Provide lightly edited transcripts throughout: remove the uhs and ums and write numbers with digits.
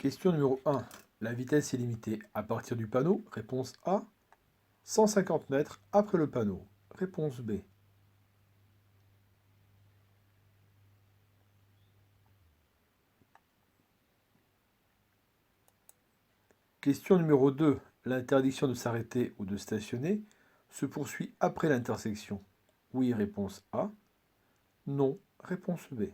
Question numéro 1. La vitesse est limitée à partir du panneau. Réponse A. 150 mètres après le panneau. Réponse B. Question numéro 2. L'interdiction de s'arrêter ou de stationner se poursuit après l'intersection. Oui, réponse A. Non, réponse B.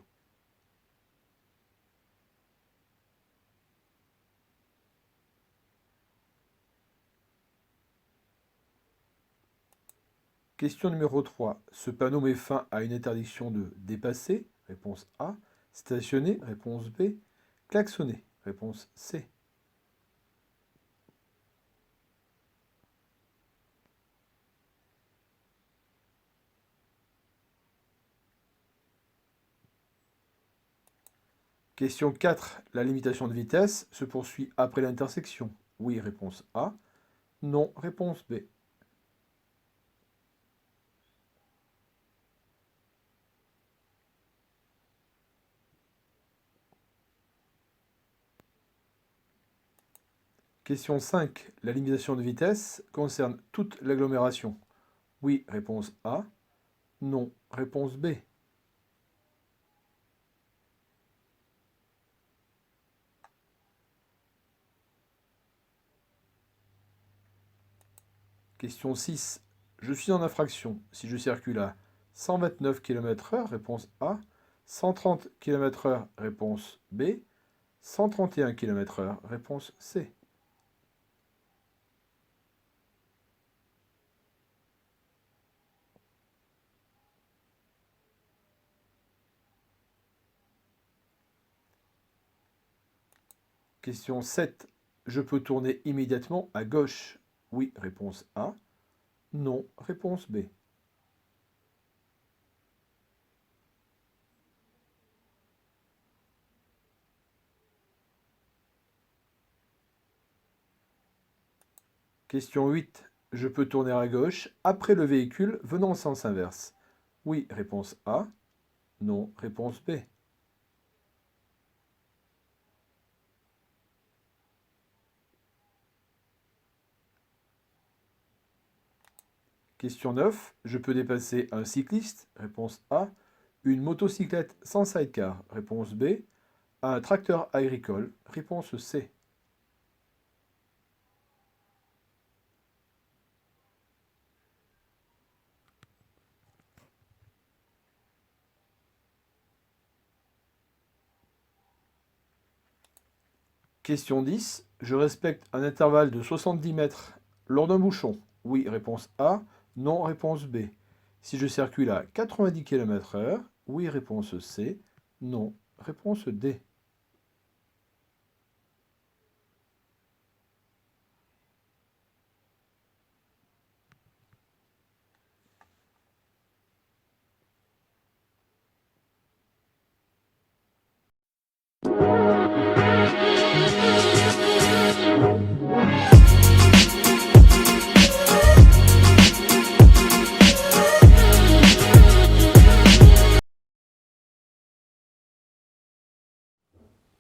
Question numéro 3. Ce panneau met fin à une interdiction de dépasser. Réponse A. Stationner. Réponse B. Klaxonner. Réponse C. Question 4. La limitation de vitesse se poursuit après l'intersection. Oui, réponse A. Non, réponse B. Question 5. La limitation de vitesse concerne toute l'agglomération. Oui, réponse A. Non, réponse B. Question 6. Je suis en infraction si je circule à 129 km/h, réponse A. 130 km/h, réponse B. 131 km/h, réponse C. Question 7. Je peux tourner immédiatement à gauche. Oui, réponse A. Non, réponse B. Question 8. Je peux tourner à gauche après le véhicule venant en sens inverse. Oui, réponse A. Non, réponse B. Question 9. Je peux dépasser un cycliste. Réponse A. Une motocyclette sans sidecar. Réponse B. Un tracteur agricole. Réponse C. Question 10. Je respecte un intervalle de 70 mètres lors d'un bouchon. Oui, réponse A. Non, réponse B. Si je circule à 90 km/h. Oui, réponse C. Non, réponse D.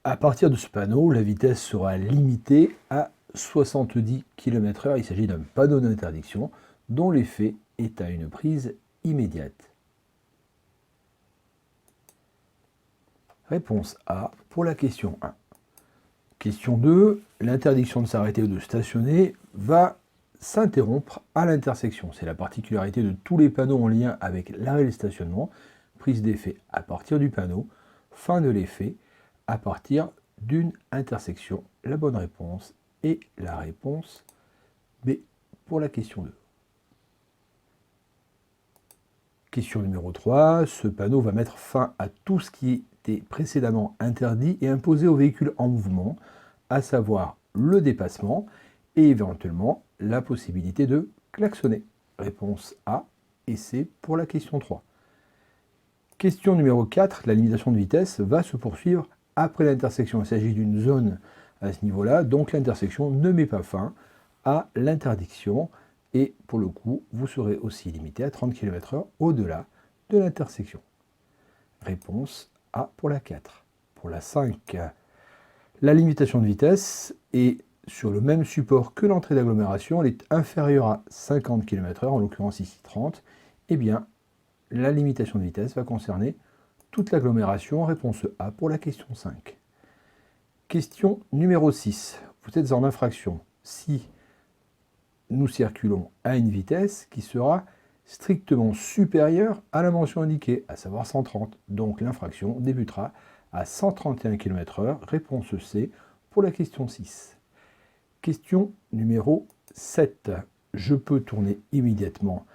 À partir de ce panneau, la vitesse sera limitée à 70 km/h. Il s'agit d'un panneau d'interdiction dont l'effet est à une prise immédiate. Réponse A pour la question 1. Question 2. L'interdiction de s'arrêter ou de stationner va s'interrompre à l'intersection. C'est la particularité de tous les panneaux en lien avec l'arrêt et le stationnement. Prise d'effet à partir du panneau, fin de l'effet à partir d'une intersection. La bonne réponse est la réponse B pour la question 2. Question numéro 3. Ce panneau va mettre fin à tout ce qui était précédemment interdit et imposé aux véhicules en mouvement, à savoir le dépassement et éventuellement la possibilité de klaxonner. Réponse A et C pour la question 3. Question numéro 4. La limitation de vitesse va se poursuivre après l'intersection. Il s'agit d'une zone à ce niveau-là, donc l'intersection ne met pas fin à l'interdiction. Et pour le coup, vous serez aussi limité à 30 km/h au-delà de l'intersection. Réponse A pour la 4. Pour la 5, La limitation de vitesse est sur le même support que l'entrée d'agglomération, elle est inférieure à 50 km/h, en l'occurrence ici 30, eh bien, la limitation de vitesse va concerner toute l'agglomération. Réponse A pour la question 5. Question numéro 6. Vous êtes en infraction si nous circulons à une vitesse qui sera strictement supérieure à la mention indiquée, à savoir 130. Donc l'infraction débutera à 131 km/h. Réponse C pour la question 6. Question numéro 7. Je peux tourner immédiatement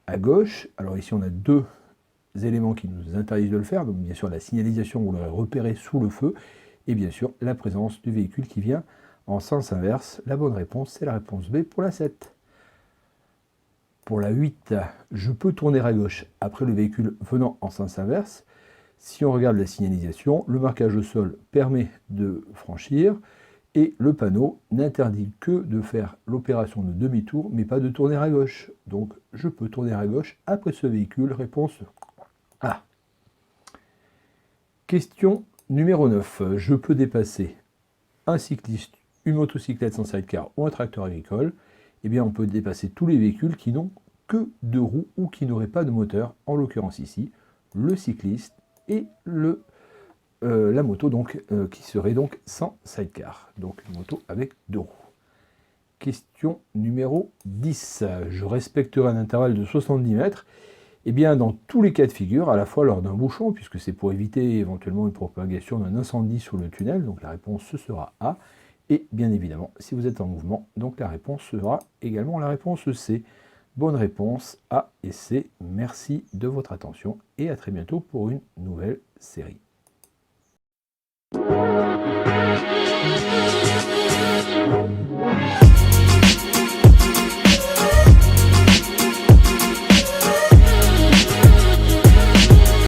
à gauche. Alors ici, on a deux éléments qui nous interdisent de le faire. Donc bien sûr, la signalisation, vous l'aurez repérée sous le feu. Et bien sûr, la présence du véhicule qui vient en sens inverse. La bonne réponse, c'est la réponse B pour la 7. Pour la 8, je peux tourner à gauche après le véhicule venant en sens inverse. Si on regarde la signalisation, le marquage au sol permet de franchir et le panneau n'interdit que de faire l'opération de demi-tour, mais pas de tourner à gauche. Donc, je peux tourner à gauche après ce véhicule. Réponse A. Question numéro 9. Je peux dépasser un cycliste, une motocyclette sans sidecar ou un tracteur agricole. Eh bien, on peut dépasser tous les véhicules qui n'ont que deux roues ou qui n'auraient pas de moteur, en l'occurrence ici, le cycliste et la moto donc, qui serait donc sans sidecar, donc une moto avec deux roues. Question numéro 10. Je respecterai un intervalle de 70 mètres. Eh bien, dans tous les cas de figure, à la fois lors d'un bouchon, puisque c'est pour éviter éventuellement une propagation d'un incendie sur le tunnel, donc la réponse ce sera A, et bien évidemment, si vous êtes en mouvement, donc la réponse sera également la réponse C. Bonne réponse A et C. Merci de votre attention et à très bientôt pour une nouvelle série.